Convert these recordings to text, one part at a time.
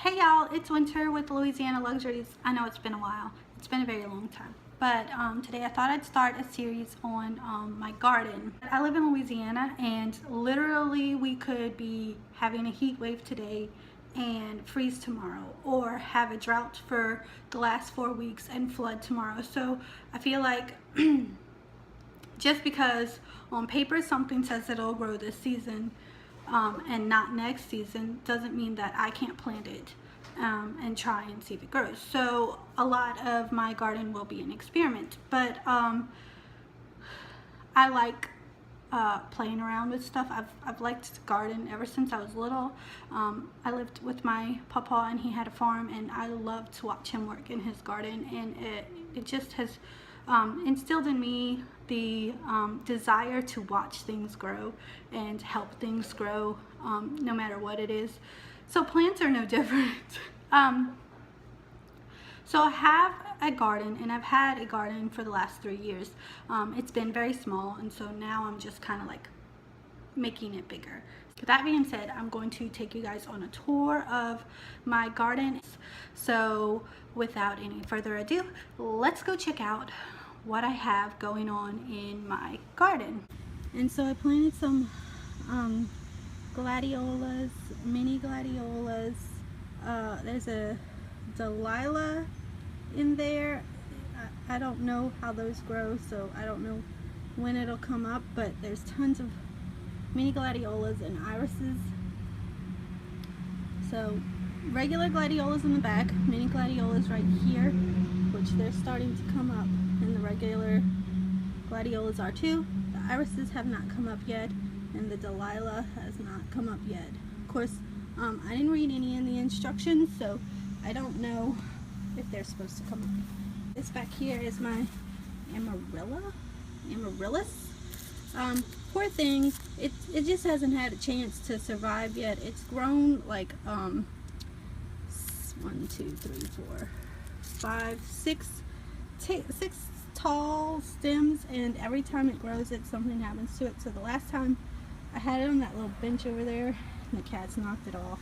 Hey y'all, it's Winter with Louisiana Luxuries. I know it's been a while. It's been a very long time. But today I thought I'd start a series on my garden. I live in Louisiana and literally we could be having a heat wave today and freeze tomorrow, or have a drought for the last 4 weeks and flood tomorrow. So I feel like just because on paper something says it'll grow this season and not next season, doesn't mean that I can't plant it and try and see if it grows. So a lot of my garden will be an experiment, but I like playing around with stuff. I've liked to garden ever since I was little. I lived with my papa and he had a farm, and I loved to watch him work in his garden, and it just has instilled in me the desire to watch things grow and help things grow, no matter what it is. So plants are no different. So I have a garden, and I've had a garden for the last 3 years. It's been very small, and so now I'm just kind of like making it bigger. With that being said, I'm going to take you guys on a tour of my garden. So without any further ado, let's go check out what I have going on in my garden. And so I planted some gladiolas, mini gladiolas. There's a Delilah in there. I don't know how those grow, so I don't know when it'll come up, but there's tons of mini gladiolas and irises. So regular gladiolas in the back, mini gladiolas right here, which they're starting to come up, and the regular gladiolas are too. The irises have not come up yet, and the Delilah has not come up yet. Of course, I didn't read any in the instructions, so I don't know if they're supposed to come up. This back here is my amaryllis. Poor thing, it just hasn't had a chance to survive yet. It's grown like 1, 2, 3, 4, 5, 6 tall stems, and every time it grows something happens to it. So the last time I had it on that little bench over there, and the cats knocked it off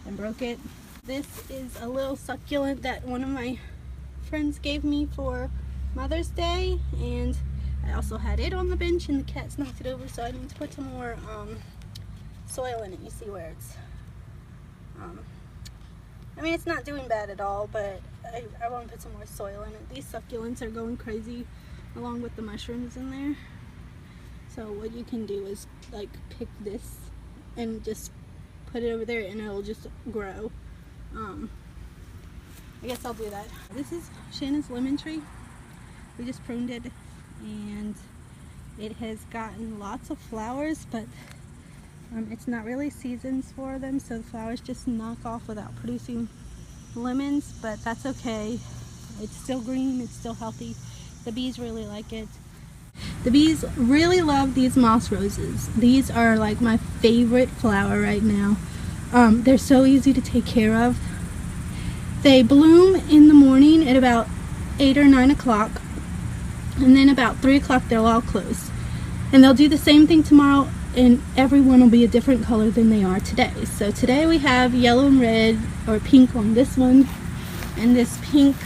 and broke it. This is a little succulent that one of my friends gave me for Mother's Day, and I also had it on the bench and the cats knocked it over, so I need to put some more soil in it. You see where it's I mean, it's not doing bad at all, but I want to put some more soil in it. These succulents are going crazy along with the mushrooms in there. So what you can do is like pick this and just put it over there and it'll just grow. I guess I'll do that. This is Shannon's lemon tree. We just pruned it and it has gotten lots of flowers, but it's not really seasons for them, so the flowers just knock off without producing lemons, but that's okay. It's still green, it's still healthy. The bees really like it. The bees really love these moss roses. These are like my favorite flower right now. They're so easy to take care of. They bloom in the morning at about 8 or 9 o'clock, and then about 3 o'clock they'll all close. And they'll do the same thing tomorrow, and every one will be a different color than they are today. So today we have yellow and red or pink on this one, and this pink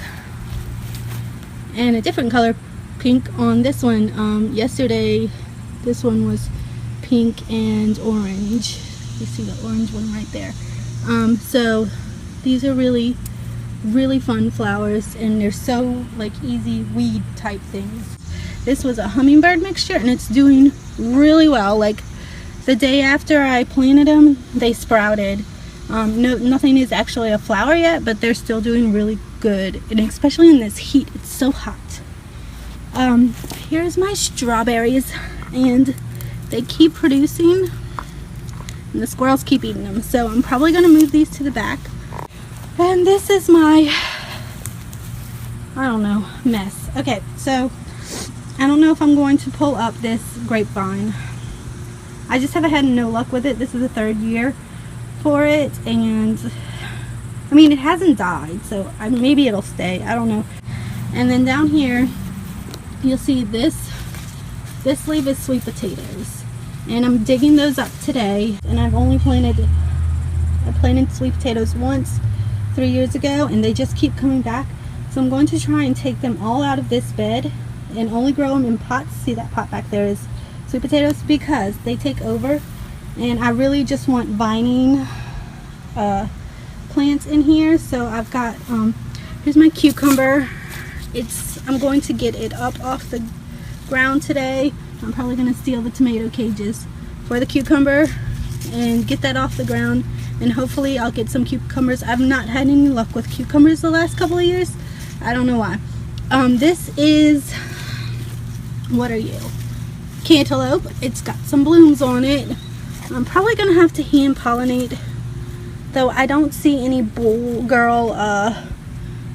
and a different color pink on this one. Yesterday this one was pink and orange. You see the orange one right there. So these are really fun flowers, and they're so like easy weed type things. This was a hummingbird mixture, and it's doing really well. Like the day after I planted them, they sprouted. Nothing is actually a flower yet, but they're still doing really good, and especially in this heat, it's so hot. Here's my strawberries, and they keep producing, and the squirrels keep eating them, so I'm probably going to move these to the back. And this is my, I don't know, mess. Okay, so I don't know if I'm going to pull up this grapevine. I just haven't had no luck with it. This is the 3rd year for it, and I mean, it hasn't died, so maybe it'll stay. I don't know. And then down here, you'll see this leaf is sweet potatoes, and I'm digging those up today. And I've only planted sweet potatoes once 3 years ago, and they just keep coming back. So I'm going to try and take them all out of this bed and only grow them in pots. See that pot back there is sweet potatoes, because they take over, and I really just want vining plants in here. So I've got here's my cucumber. I'm going to get it up off the ground today. I'm probably going to steal the tomato cages for the cucumber and get that off the ground, and hopefully I'll get some cucumbers. I've not had any luck with cucumbers the last couple of years. I don't know why. This is, what are you? Cantaloupe. It's got some blooms on it. I'm probably gonna have to hand pollinate, though I don't see any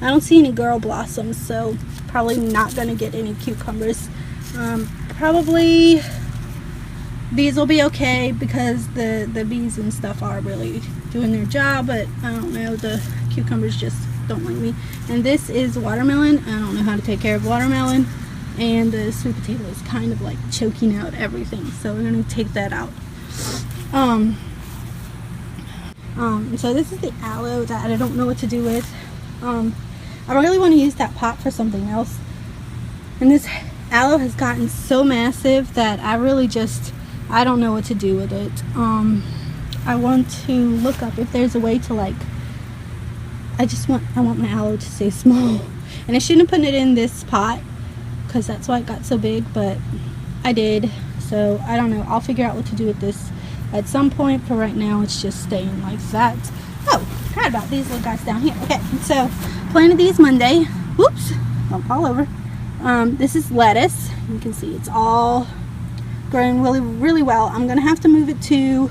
I don't see any girl blossoms, so probably not gonna get any cucumbers. Probably these will be okay because the bees and stuff are really doing their job, but I don't know, the cucumbers just don't like me. And this is watermelon. I don't know how to take care of watermelon, and the sweet potato is kind of like choking out everything, so we're gonna take that out. So this is the aloe that I don't know what to do with. I really want to use that pot for something else, and this aloe has gotten so massive that I don't know what to do with it. I want to look up if there's a way to, like, I want my aloe to stay small, and I shouldn't have put it in this pot because that's why it got so big, but I did. So I don't know, I'll figure out what to do with this at some point. For right now, it's just staying like that. Oh, forgot about these little guys down here. Okay, so planted these Monday. Whoops, don't fall over. This is lettuce. You can see it's all growing really, really well. I'm gonna have to move it to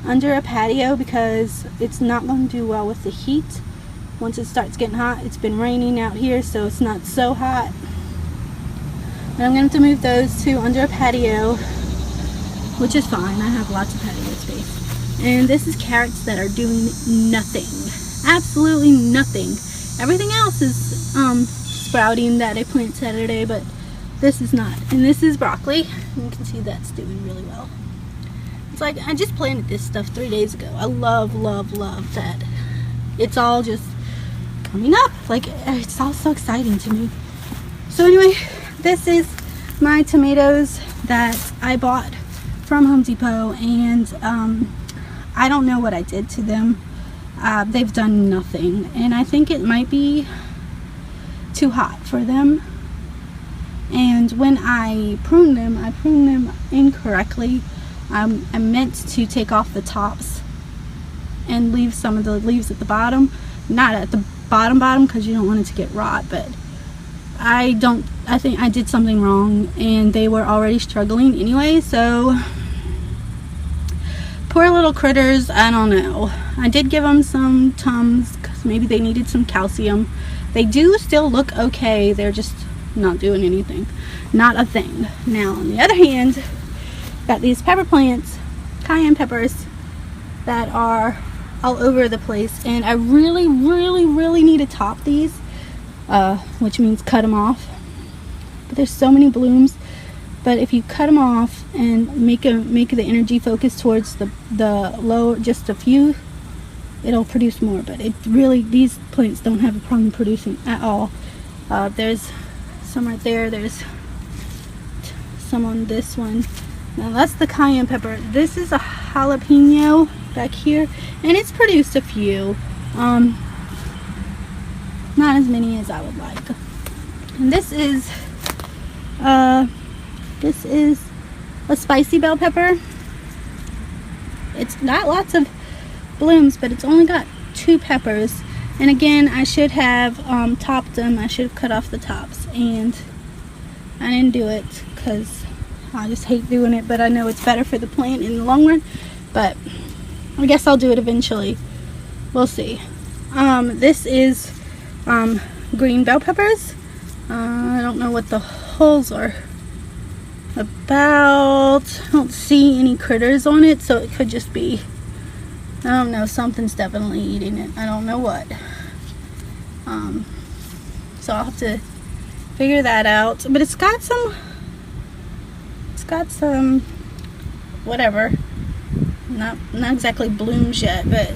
under a patio because it's not going to do well with the heat once it starts getting hot. It's been raining out here, so it's not so hot. But I'm going to have to move those to under a patio, which is fine. I have lots of patio space. And this is carrots that are doing nothing. Absolutely nothing. Everything else is sprouting that I planted Saturday, but this is not. And this is broccoli. You can see that's doing really well. It's like I just planted this stuff 3 days ago. I love, love, love that it's all just coming up. Like, it's all so exciting to me. So anyway, this is my tomatoes that I bought from Home Depot, and I don't know what I did to them. They've done nothing, and I think it might be too hot for them. And when I pruned them incorrectly. I meant to take off the tops and leave some of the leaves at the bottom, not at the bottom because you don't want it to get rot, but I think I did something wrong, and they were already struggling anyway. So poor little critters. I don't know. I did give them some Tums because maybe they needed some calcium. They do still look okay. They're just not doing anything, not a thing. Now on the other hand, got these pepper plants, cayenne peppers, that are all over the place, and I really, really, really need to top these, which means cut them off. But there's so many blooms. But if you cut them off and make the energy focus towards the lower, just a few, it'll produce more. But it really, these plants don't have a problem producing at all. There's some right there. There's some on this one. Now that's the cayenne pepper. This is a jalapeno back here, and it's produced a few. Not as many as I would like. And this is a spicy bell pepper. It's got lots of blooms, but it's only got 2 peppers. And again, I should have topped them. I should have cut off the tops, and I didn't do it because I just hate doing it, but I know it's better for the plant in the long run. But I guess I'll do it eventually. We'll see. This is green bell peppers. I don't know what the holes are about. I don't see any critters on it, so it could just be, I don't know, something's definitely eating it. I don't know what. So I'll have to figure that out. But it's got some whatever, not exactly blooms yet, but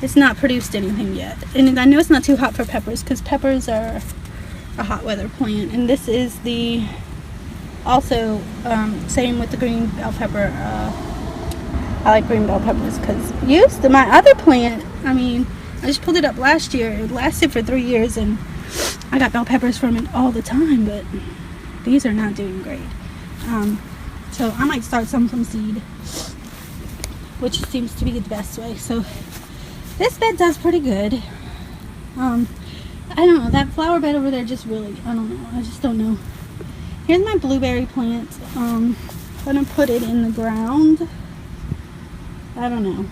it's not produced anything yet. And I know it's not too hot for peppers because peppers are a hot weather plant. And this is the also same with the green bell pepper. I like green bell peppers because my other plant, I mean, I just pulled it up last year. It lasted for 3 years and I got bell peppers from it all the time, but these are not doing great. So I might start some from seed, which seems to be the best way. So this bed does pretty good. I don't know, that flower bed over there just really, I don't know, I just don't know. Here's my blueberry plant. I'm gonna put it in the ground. I don't know.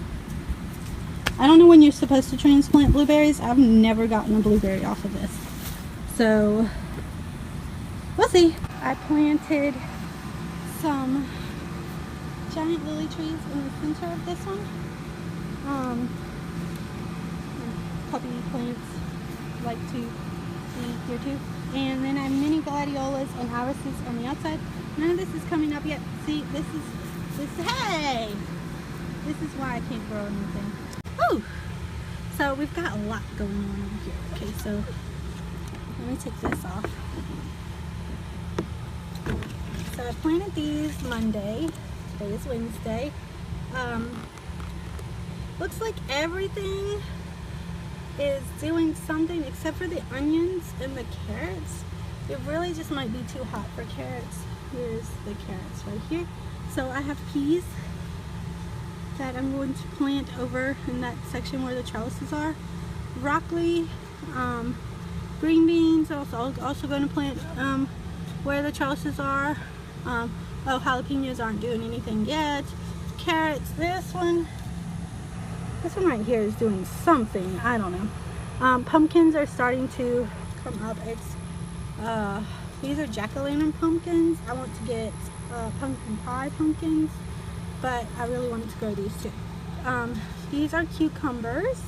I don't know when you're supposed to transplant blueberries. I've never gotten a blueberry off of this. So, we'll see. I planted some giant lily trees in the center of this one. Puppy plants like to be here too. And then I have mini gladiolas and irises on the outside. None of this is coming up yet. See, hey! This is why I can't grow anything. Oh! So we've got a lot going on over here. Okay, so let me take this off. So I planted these Monday. Today is Wednesday. Looks like everything is doing something except for the onions and the carrots. It really just might be too hot for carrots. Here's the carrots right here. So I have peas that I'm going to plant over in that section where the trellises are. Broccoli, green beans, also going to plant where the trellises are. Oh, jalapenos aren't doing anything yet. Carrots, this one right here is doing something, I don't know. Pumpkins are starting to come up. These are jack-o'-lantern pumpkins. I want to get pumpkin pie pumpkins, but I really wanted to grow these too. These are cucumbers,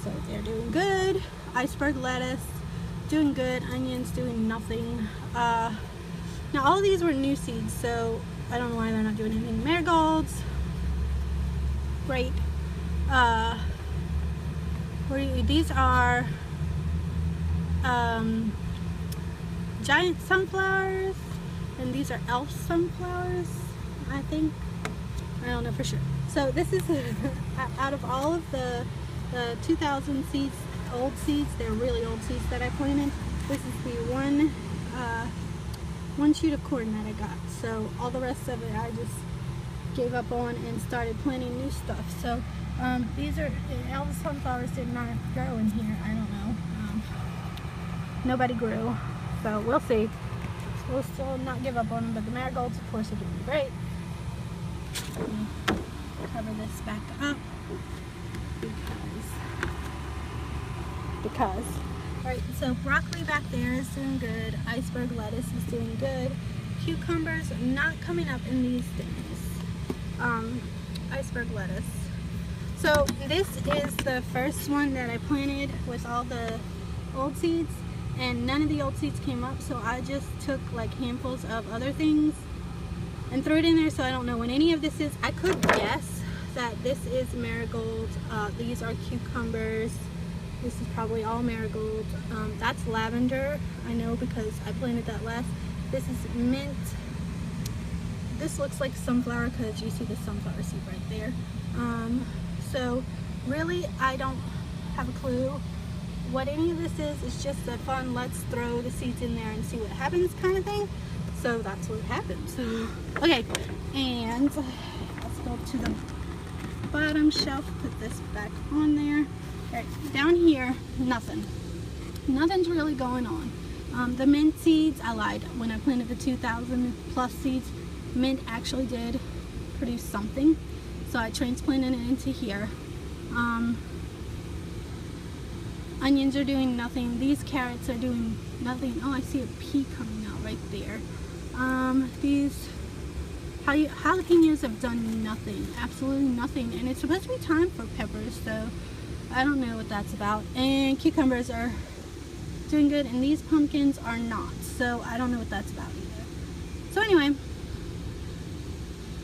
so they're doing good. Iceberg lettuce, doing good. Onions, doing nothing. Now all of these were new seeds, so I don't know why they're not doing anything. Marigolds, great. These are giant sunflowers, and these are elf sunflowers, I think. I don't know for sure. So this is out of all of the 2000 seeds, old seeds, they're really old seeds that I planted. This is the one shoot of corn that I got. So all the rest of it I just gave up on and started planting new stuff. So these are, all the sunflowers did not grow in here. I don't know. Nobody grew. So we'll see. We'll still not give up on them, but the marigolds, of course, are doing great. Let me cover this back up because. Alright, so broccoli back there is doing good. Iceberg lettuce is doing good. Cucumbers not coming up in these things. Iceberg lettuce. So this is the first one that I planted with all the old seeds, and none of the old seeds came up, so I just took like handfuls of other things and threw it in there. So I don't know when any of this is. I could guess that this is marigold. These are cucumbers. This is probably all marigold. That's lavender, I know, because I planted that last. This is mint. This looks like sunflower because you see the sunflower seed right there. So really I don't have a clue what any of this is. It's just a fun, let's throw the seeds in there and see what happens kind of thing. So that's what happened. So okay, and let's go to the bottom shelf, put this back on there. Right, down here, nothing's really going on. The mint seeds, I lied. When I planted the 2,000 plus seeds, mint actually did produce something, so I transplanted it into here. Onions are doing nothing. These carrots are doing nothing. Oh, I see a pea coming out right there. These jalapenos have done nothing, absolutely nothing, and it's supposed to be time for peppers, so I don't know what that's about. And cucumbers are doing good, and these pumpkins are not, so I don't know what that's about either. So anyway,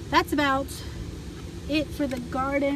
that's about it for the garden.